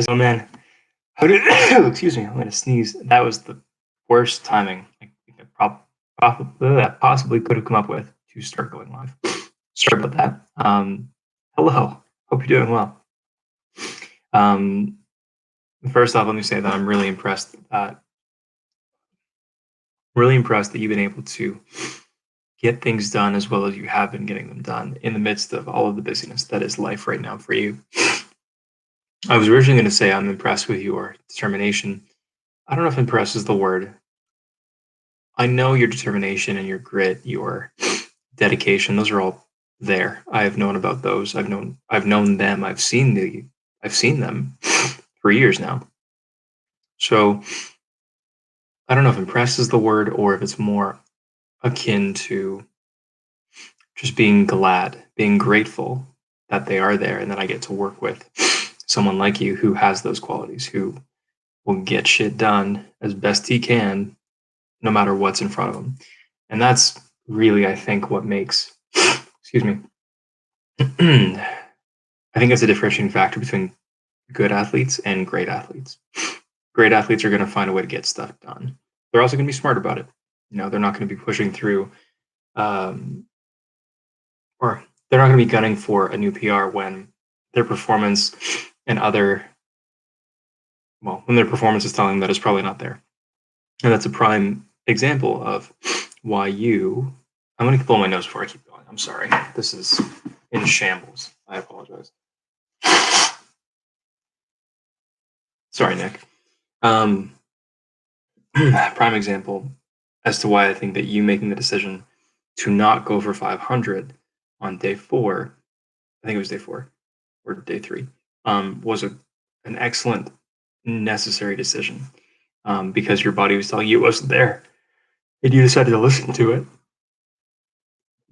Oh man, how did excuse me? I'm gonna sneeze. That was the worst timing I possibly could have come up with to start going live. Sorry about that. Hello. Hope you're doing well. Um, First off, let me say that I'm really impressed that you've been able to get things done as well as you have been getting them done in the midst of all of the busyness that is life right now for you. I was originally going to say I'm impressed with your determination. I don't know if impressed is the word. I know your determination and your grit, your dedication, those are all there. I have known about those. I've known them. I've seen them for years now. So I don't know if impressed is the word or if it's more akin to just being glad, being grateful that they are there and that I get to work with someone like you who has those qualities, who will get shit done as best he can, no matter what's in front of him. And that's really, I think, what makes, excuse me, I think it's a differentiating factor between good athletes and great athletes. Great athletes are going to find a way to get stuff done. They're also going to be smart about it. They're not going to be pushing through, um, or they're not going to be gunning for a new PR when their performance and other, when their performance is telling them that it's probably not there. And that's a prime example of why I'm going to blow my nose before I keep going. I'm sorry. This is in shambles. I apologize. Sorry, Nick. Prime example as to why I think that you making the decision to not go for 500 on day 4, I think it was day 4 or day 3, was an excellent, necessary decision, because your body was telling you it wasn't there, and you decided to listen to it.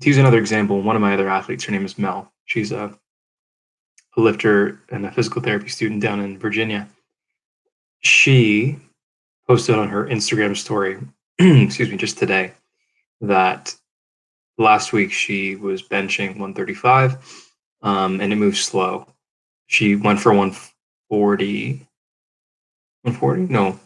To use another example, one of my other athletes, her name is Mel. She's a lifter and a physical therapy student down in Virginia. She posted on her Instagram story, excuse me, just today, that last week she was benching 135, and it moved slow. She went for 140. 140? No,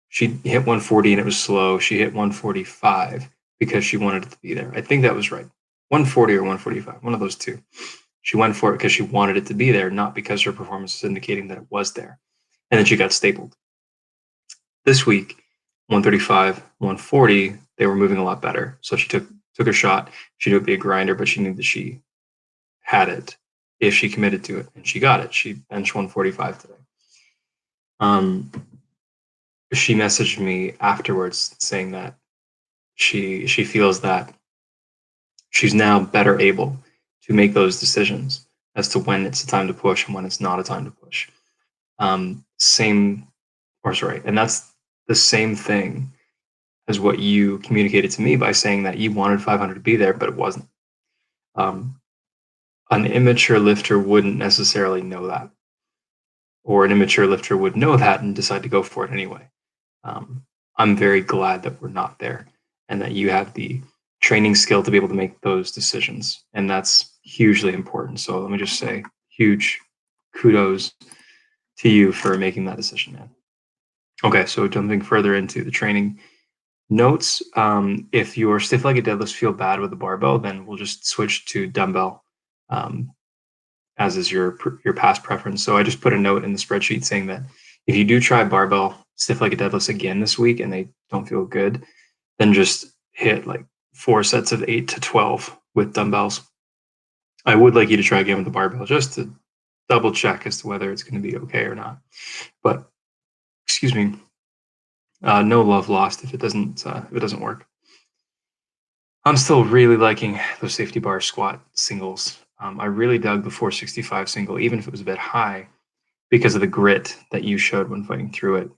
she hit 140 and it was slow. She hit 145 because she wanted it to be there. I think that was right. 140 or 145, one of those two. She went for it because she wanted it to be there, not because her performance was indicating that it was there. And then she got stapled. This week, 135, 140, they were moving a lot better. So she took her shot. She knew it'd be a grinder, but she knew that she had it if she committed to it, and she got it. She benched 145 today. She messaged me afterwards saying that she feels that she's now better able to make those decisions as to when it's a time to push and when it's not a time to push. And that's the same thing as what you communicated to me by saying that you wanted 500 to be there, but it wasn't. An immature lifter wouldn't necessarily know that, or an immature lifter would know that and decide to go for it anyway. I'm very glad that we're not there and that you have the training skill to be able to make those decisions. And that's hugely important. So let me just say huge kudos to you for making that decision, man. Okay, so jumping further into the training notes, if your stiff-legged deadlifts feel bad with the barbell, then we'll just switch to dumbbell, as is your past preference. So I just put a note in the spreadsheet saying that if you do try barbell stiff-legged deadlifts again this week and they don't feel good, then just hit like 4 sets of 8 to 12 with dumbbells. I would like you to try again with the barbell just to double check as to whether it's going to be okay or not. But excuse me, no love lost if it doesn't work. I'm still really liking those safety bar squat singles. I really dug the 465 single, even if it was a bit high, because of the grit that you showed when fighting through it.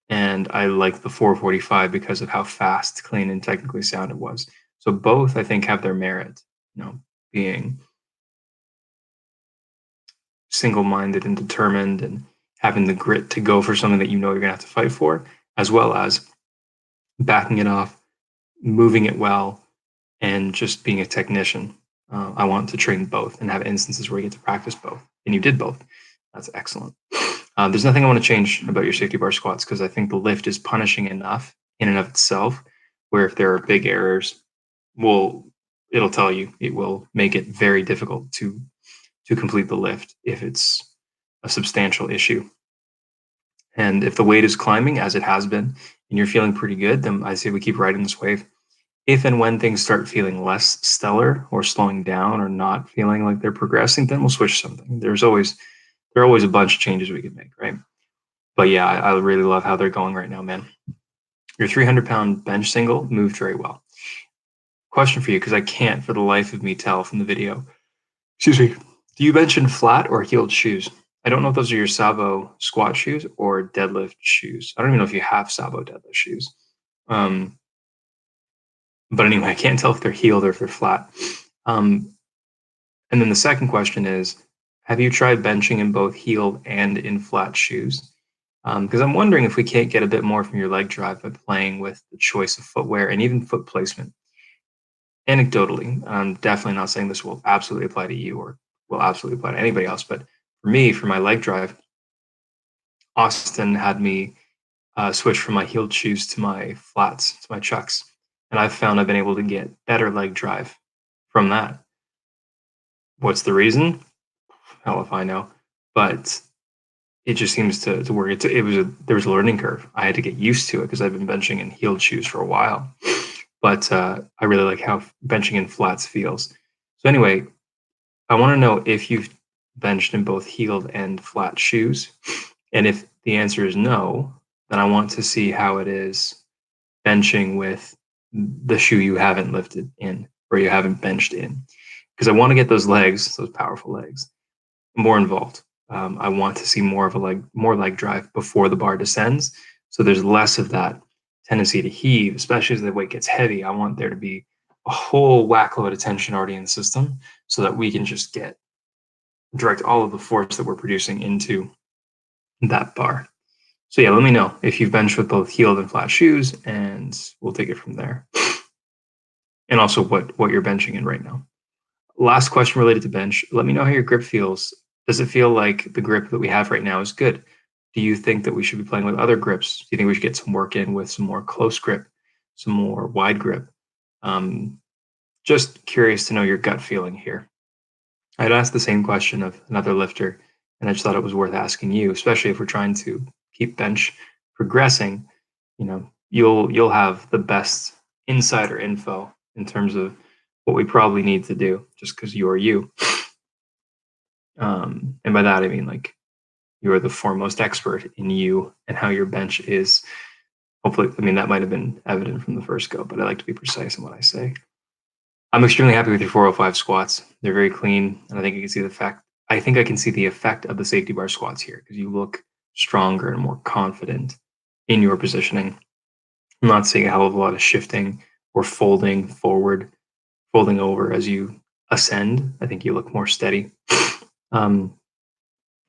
And I like the 445 because of how fast, clean, and technically sound it was. So both, I think, have their merit, being single-minded and determined and having the grit to go for something that you know you're going to have to fight for, as well as backing it off, moving it well, and just being a technician. I want to train both and have instances where you get to practice both. And you did both. That's excellent. There's nothing I want to change about your safety bar squats because I think the lift is punishing enough in and of itself. Where if there are big errors, well, it'll tell you. It will make it very difficult to complete the lift if it's a substantial issue. And if the weight is climbing as it has been, and you're feeling pretty good, then I say we keep riding this wave. If and when things start feeling less stellar or slowing down or not feeling like they're progressing, then we'll switch something. There are always a bunch of changes we can make, right? But yeah, I really love how they're going right now, man. Your 300-pound bench single moved very well. Question for you, because I can't for the life of me tell from the video. Excuse me. Do you bench in flat or heeled shoes? I don't know if those are your Savo squat shoes or deadlift shoes. I don't even know if you have Savo deadlift shoes. Um, but anyway, I can't tell if they're heeled or if they're flat. Um, and then the second question is, have you tried benching in both heeled and in flat shoes? Because I'm wondering if we can't get a bit more from your leg drive by playing with the choice of footwear and even foot placement. Anecdotally, I'm definitely not saying this will absolutely apply to you or will absolutely apply to anybody else, but for me, for my leg drive, Austin had me switch from my heeled shoes to my flats, to my chucks, and I've found I've been able to get better leg drive from that. What's the reason? Hell if I know, but it just seems to work. There was a learning curve. I had to get used to it because I've been benching in heeled shoes for a while, but I really like how benching in flats feels. So anyway, I want to know if you've benched in both heeled and flat shoes. And if the answer is no, then I want to see how it is benching with the shoe you haven't lifted in or you haven't benched in. Because I want to get those legs, those powerful legs, more involved. I want to see more leg drive before the bar descends. So there's less of that tendency to heave, especially as the weight gets heavy. I want there to be a whole whack load of tension already in the system so that we can just direct all of the force that we're producing into that bar. So yeah, let me know if you've benched with both heeled and flat shoes, and we'll take it from there. And also what you're benching in right now. Last question related to bench. Let me know how your grip feels. Does it feel like the grip that we have right now is good? Do you think that we should be playing with other grips? Do you think we should get some work in with some more close grip, some more wide grip? Just curious to know your gut feeling here. I'd asked the same question of another lifter, and I just thought it was worth asking you, especially if we're trying to keep bench progressing. You'll have the best insider info in terms of what we probably need to do, just because you are you. And by that I mean like you are the foremost expert in you and how your bench is. Hopefully, I mean that might have been evident from the first go, but I like to be precise in what I say. I'm extremely happy with your 405 squats. They're very clean, and I think you can see the effect. I think I can see the effect of the safety bar squats here because you look stronger and more confident in your positioning. I'm not seeing a hell of a lot of shifting or folding forward, folding over as you ascend. I think you look more steady.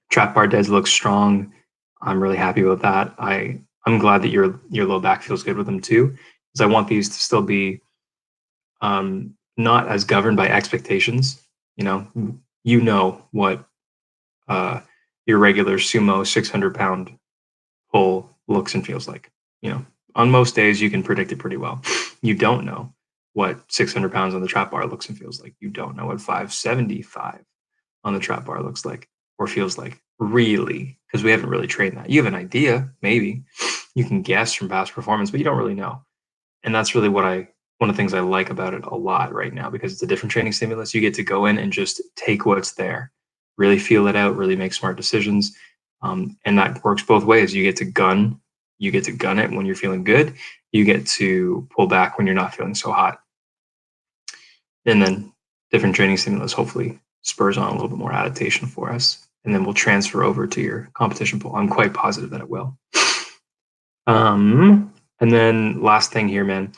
Trap bar deads look strong. I'm really happy about that. I'm glad that your low back feels good with them too, because I want these to still be not as governed by expectations. You know what your regular sumo 600-pound pull looks and feels like. On most days you can predict it pretty well. You don't know what 600 pounds on the trap bar looks and feels like. You don't know what 575 on the trap bar looks like or feels like, really, because we haven't really trained that. You have an idea, maybe. You can guess from past performance, but you don't really know. And that's really one of the things I like about it a lot right now, because it's a different training stimulus. You get to go in and just take what's there, really feel it out, really make smart decisions. And that works both ways. You get to gun it when you're feeling good. You get to pull back when you're not feeling so hot. And then different training stimulus hopefully spurs on a little bit more adaptation for us. And then we'll transfer over to your competition pull. I'm quite positive that it will. And then last thing here, man,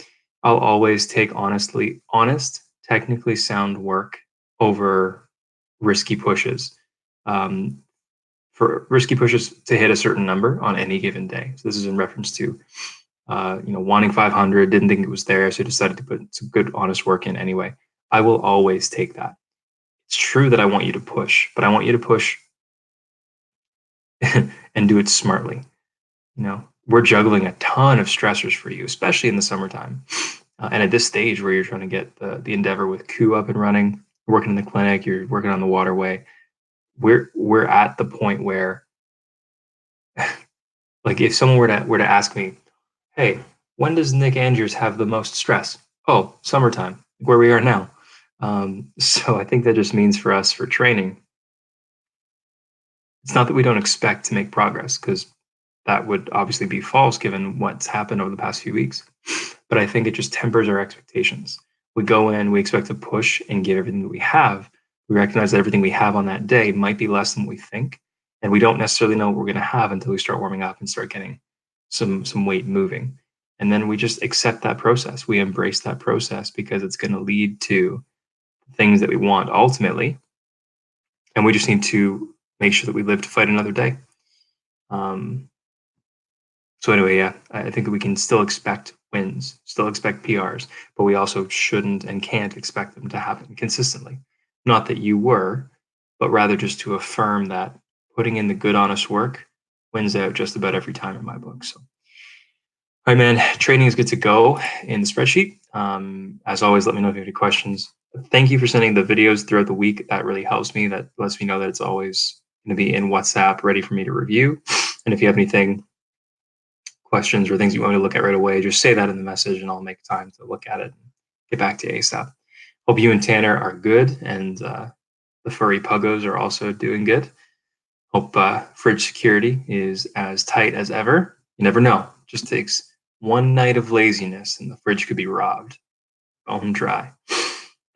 I'll always take honest, technically sound work over risky pushes. For risky pushes to hit a certain number on any given day. So this is in reference to, wanting 500, didn't think it was there, so decided to put some good, honest work in anyway. I will always take that. It's true that I want you to push, but I want you to push and and do it smartly. We're juggling a ton of stressors for you, especially in the summertime. And at this stage where you're trying to get the endeavor with Coup up and running, working in the clinic, you're working on the waterway, we're at the point where, like, if someone were to ask me, "Hey, when does Nick Andrews have the most stress?" Oh, summertime, where we are now. So I think that just means for us for training, it's not that we don't expect to make progress, because that would obviously be false given what's happened over the past few weeks. But I think it just tempers our expectations. We go in, we expect to push and give everything that we have. We recognize that everything we have on that day might be less than what we think. And we don't necessarily know what we're going to have until we start warming up and start getting some weight moving. And then we just accept that process. We embrace that process because it's going to lead to things that we want ultimately. And we just need to make sure that we live to fight another day. Um, So anyway, yeah, I think that we can still expect wins, still expect PRs, but we also shouldn't and can't expect them to happen consistently. Not that you were, but rather just to affirm that putting in the good, honest work wins out just about every time in my book. So, all right, man, training is good to go in the spreadsheet. As always, let me know if you have any questions. Thank you for sending the videos throughout the week. That really helps me. That lets me know that it's always going to be in WhatsApp, ready for me to review. And if you have anything, questions or things you want me to look at right away, just say that in the message and I'll make time to look at it and get back to you ASAP. Hope you and Tanner are good, and the furry puggos are also doing good. Hope fridge security is as tight as ever. You never know. Just takes one night of laziness and the fridge could be robbed. Bone dry.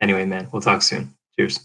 Anyway, man, we'll talk soon. Cheers.